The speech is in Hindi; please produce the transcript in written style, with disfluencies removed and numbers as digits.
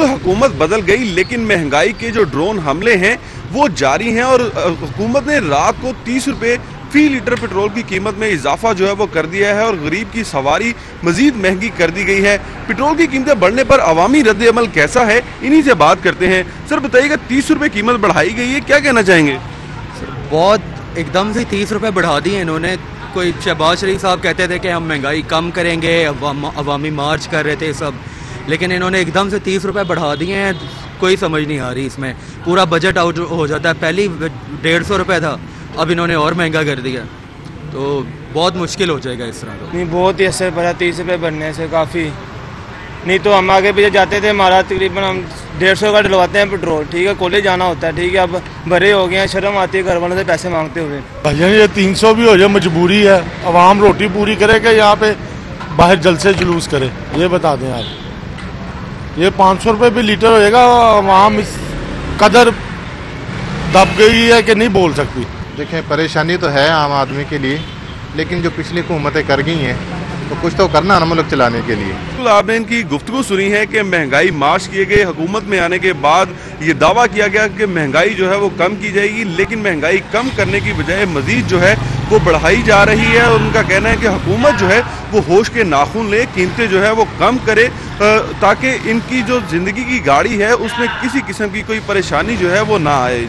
तो हुकूमत बदल गई लेकिन महंगाई के जो ड्रोन हमले हैं वो जारी हैं और हुकूमत ने रात को 30 रुपये फी लीटर पेट्रोल की कीमत में इजाफा जो है वो कर दिया है और गरीब की सवारी मजीद महंगी कर दी गई है। पेट्रोल की कीमतें बढ़ने पर अवामी रद्द अमल कैसा है, इन्हीं से बात करते हैं। सर बताइएगा, 30 रुपये कीमत बढ़ाई गई है, क्या कहना चाहेंगे? बहुत एकदम से 30 रुपये बढ़ा दिए इन्होंने। कोई शहबाज शरीफ साहब कहते थे कि हम महंगाई कम करेंगे, अवामी मार्च कर रहे थे सब, लेकिन इन्होंने एकदम से 30 रुपये बढ़ा दिए हैं। कोई समझ नहीं आ रही इसमें, पूरा बजट आउट हो जाता है। पहले 150 रुपये था, अब इन्होंने और महंगा कर दिया, तो बहुत मुश्किल हो जाएगा इस तरह। तो नहीं, बहुत ही असर पड़ा 30 रुपये बढ़ने से काफ़ी। नहीं तो हम आगे पीछे जाते थे, हमारा तकरीबन हम 150 का डलवाते हैं पेट्रोल, ठीक है, कॉलेज जाना होता है, ठीक है, अब बड़े हो गए हैं, शर्म आती है घर वालों से पैसे मांगते हुए। भैया ये 300 भी हो जाए मजबूरी है, अवाम रोटी पूरी करे कि यहाँ पे बाहर जलसे जुलूस करे, ये बता दें आप। ये 500 रुपये भी लीटर होएगा, अवाम इस कदर दब गई है कि नहीं बोल सकती। देखें, परेशानी तो है आम आदमी के लिए, लेकिन जो पिछली हुकूमतें कर गई हैं तो कुछ तो करना ना मुल्क चलाने के लिए। तो आपने इनकी गुफ्तगू सुनी है कि महंगाई मार्च किए गए, हुकूमत में आने के बाद ये दावा किया गया कि महंगाई जो है वो कम की जाएगी, लेकिन महंगाई कम करने की बजाय मजीद जो है वो बढ़ाई जा रही है। और उनका कहना है कि हुकूमत जो है वो होश के नाखून ले, कीमतें जो है वो कम करे ताकि इनकी जो जिंदगी की गाड़ी है उसमें किसी किस्म की कोई परेशानी जो है वो ना आए।